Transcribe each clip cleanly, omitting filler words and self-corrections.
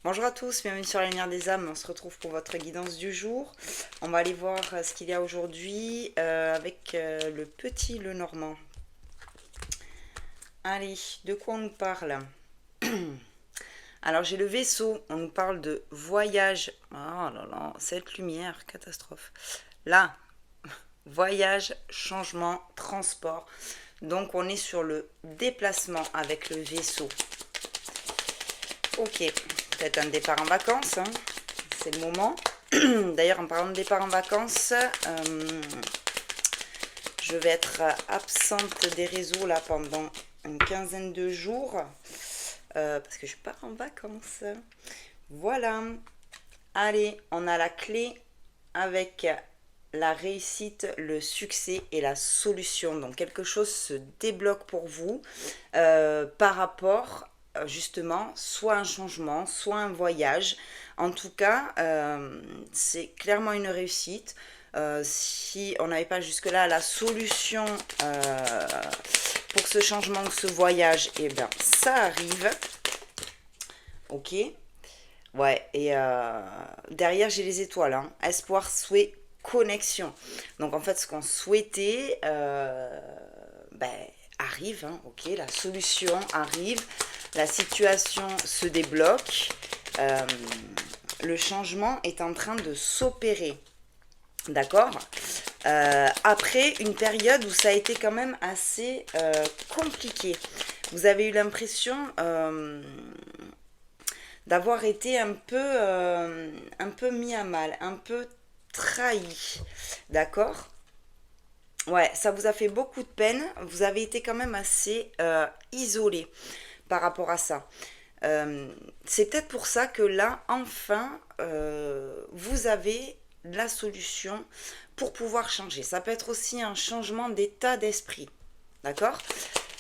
Bonjour à tous, bienvenue sur la lumière des âmes. On se retrouve pour votre guidance du jour. On va aller voir ce qu'il y a aujourd'hui avec le petit Lenormand. Allez, de quoi on nous parle? Alors j'ai le vaisseau, on nous parle de voyage. Oh là là, cette lumière, catastrophe. Là, voyage, changement, transport. Donc on est sur le déplacement avec le vaisseau. Ok, peut-être un départ en vacances, hein. C'est le moment. D'ailleurs, en parlant de départ en vacances, je vais être absente des réseaux là pendant une quinzaine de jours parce que je pars en vacances. Voilà. Allez, on a la clé avec la réussite, le succès et la solution. Donc quelque chose se débloque pour vous par rapport justement soit un changement, soit un voyage. En tout cas, c'est clairement une réussite. Si on n'avait pas jusque-là la solution pour ce changement ou ce voyage, et bien ça arrive. Ok. Ouais, et derrière j'ai les étoiles, hein. Espoir, souhait, connexion. Donc en fait, ce qu'on souhaitait ben, arrive, hein, ok, la solution arrive, la situation se débloque, euh, le changement est en train de s'opérer. D'accord. Après une période où ça a été quand même assez compliqué. Vous avez eu l'impression d'avoir été un peu mis à mal, un peu trahi. D'accord. Ouais, ça vous a fait beaucoup de peine. Vous avez été quand même assez isolé par rapport à ça. C'est peut-être pour ça que là, enfin, vous avez la solution pour pouvoir changer. Ça peut être aussi un changement d'état d'esprit. D'accord.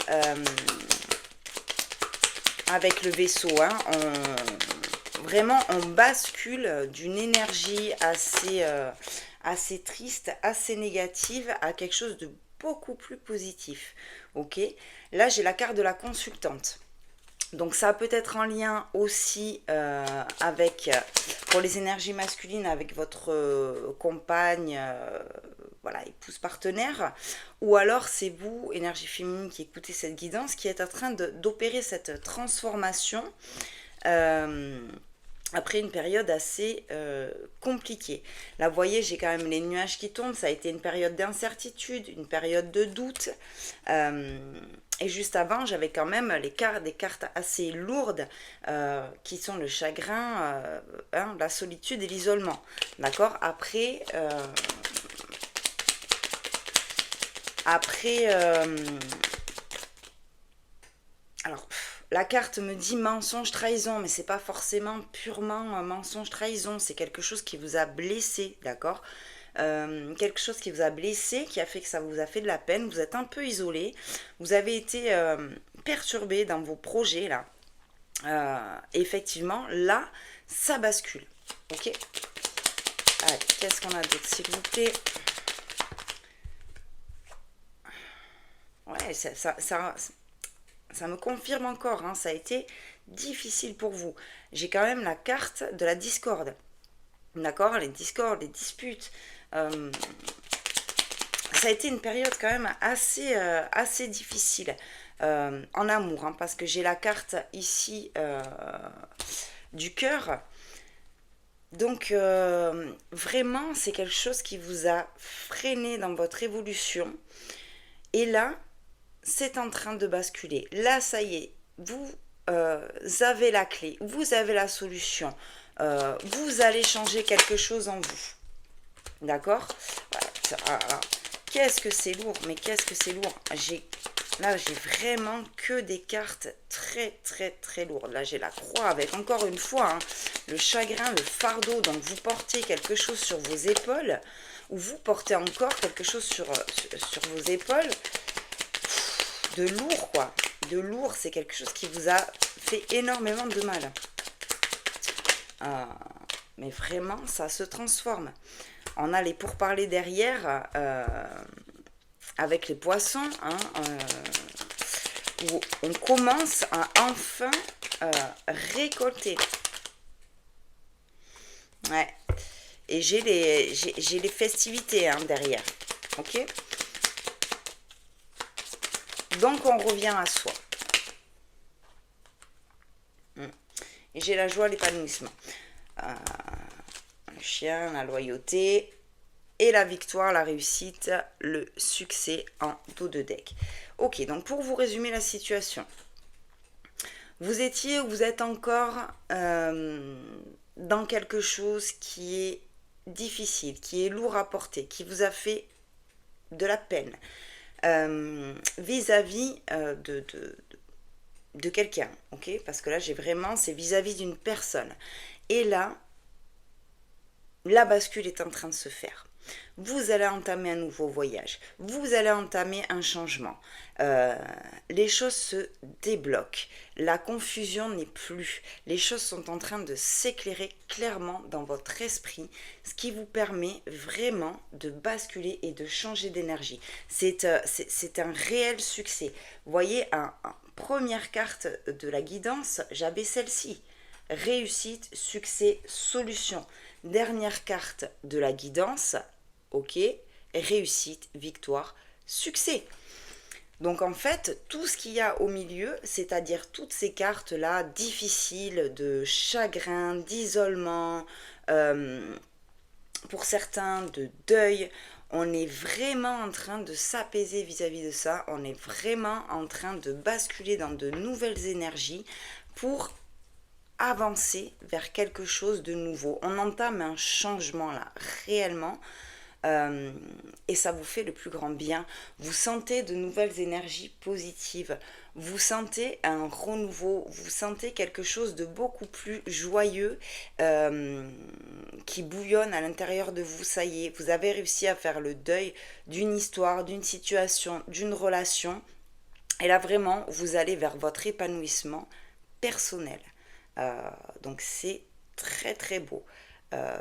Euh, Avec le vaisseau, hein, vraiment, on bascule d'une énergie assez triste, assez négative à quelque chose de beaucoup plus positif. Ok. Là, j'ai la carte de la consultante. Donc ça peut être en lien aussi avec, pour les énergies masculines, avec votre compagne, voilà, épouse partenaire, ou alors c'est vous, énergie féminine, qui écoutez cette guidance, qui est en train d'opérer cette transformation euh, après une période assez compliquée. Là, vous voyez, j'ai quand même les nuages qui tombent, ça a été une période d'incertitude, une période de doute. Et juste avant, j'avais quand même des cartes assez lourdes qui sont le chagrin, hein, la solitude et l'isolement. D'accord. Après alors, la carte me dit mensonge, trahison, mais c'est pas forcément purement mensonge, trahison. C'est quelque chose qui vous a blessé, d'accord. Quelque chose qui vous a blessé, qui a fait que ça vous a fait de la peine. Vous êtes un peu isolé. Vous avez été perturbé dans vos projets, là. Effectivement, là, ça bascule. Ok. Allez, qu'est-ce qu'on a d'autre, s'il vous plaît? Ouais, ça me confirme encore, hein, ça a été difficile pour vous. J'ai quand même la carte de la discorde. D'accord. Les discordes, les disputes. Ça a été une période quand même assez difficile en amour, hein, parce que j'ai la carte ici du cœur. Donc vraiment, c'est quelque chose qui vous a freiné dans votre évolution. Et là, c'est en train de basculer. Là, ça y est, vous avez la clé, vous avez la solution. Vous allez changer quelque chose en vous. D'accord. Voilà. Qu'est-ce que c'est lourd, mais qu'est-ce que c'est lourd. Là, j'ai vraiment que des cartes très lourdes. Là, j'ai la croix avec, encore une fois, hein, le chagrin, le fardeau. Donc, vous portez quelque chose sur vos épaules, ou vous portez encore quelque chose sur vos épaules. De lourd, quoi. De lourd, c'est quelque chose qui vous a fait énormément de mal. Mais vraiment, ça se transforme. On a les pourparlers derrière avec les poissons, hein, où on commence à enfin récolter. Ouais. Et j'ai les festivités hein, derrière. Ok? Donc on revient à soi. Et j'ai la joie, l'épanouissement. Le chien, la loyauté et la victoire, la réussite, le succès en dos de deck. Ok, donc pour vous résumer la situation, vous étiez ou vous êtes encore dans quelque chose qui est difficile, qui est lourd à porter, qui vous a fait de la peine vis-à-vis de quelqu'un, ok? Parce que là, j'ai vraiment, c'est vis-à-vis d'une personne. Et là, la bascule est en train de se faire. Vous allez entamer un nouveau voyage. Vous allez entamer un changement. Les choses se débloquent. La confusion n'est plus. Les choses sont en train de s'éclairer clairement dans votre esprit, ce qui vous permet vraiment de basculer et de changer d'énergie. C'est un réel succès. Vous voyez, première carte de la guidance, j'avais celle-ci. Réussite, succès, solution. Dernière carte de la guidance, ok, réussite, victoire, succès. Donc en fait, tout ce qu'il y a au milieu, c'est-à-dire toutes ces cartes-là difficiles de chagrin, d'isolement, pour certains de deuil, on est vraiment en train de s'apaiser vis-à-vis de ça, on est vraiment en train de basculer dans de nouvelles énergies pour avancer vers quelque chose de nouveau. On entame un changement là, réellement. Et ça vous fait le plus grand bien. Vous sentez de nouvelles énergies positives. Vous sentez un renouveau. Vous sentez quelque chose de beaucoup plus joyeux qui bouillonne à l'intérieur de vous. Ça y est, vous avez réussi à faire le deuil d'une histoire, d'une situation, d'une relation. Et là, vraiment, vous allez vers votre épanouissement personnel. Donc c'est très très beau. Euh,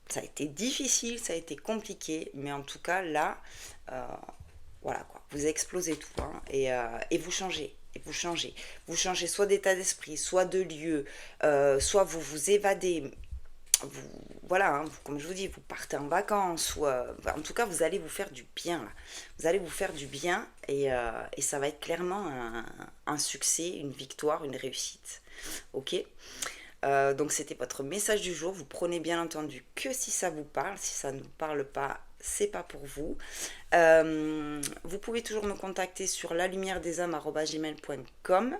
ça a été difficile, ça a été compliqué, mais en tout cas là, voilà quoi, vous explosez tout hein, et vous changez. Et vous changez. Vous changez soit d'état d'esprit, soit de lieu, soit vous vous évadez. Vous, voilà, hein, comme je vous dis, vous partez en vacances, ou en tout cas, vous allez vous faire du bien. Là. Vous allez vous faire du bien et ça va être clairement un succès, une victoire, une réussite. Ok. Donc c'était votre message du jour. Vous prenez bien entendu que si ça vous parle. Si ça ne vous parle pas, c'est pas pour vous. Vous pouvez toujours me contacter sur lalumièredesâmes@gmail.com.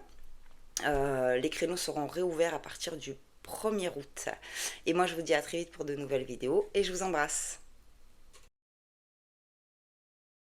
Les créneaux seront réouverts à partir du 1er août. Et moi je vous dis à très vite pour de nouvelles vidéos et je vous embrasse.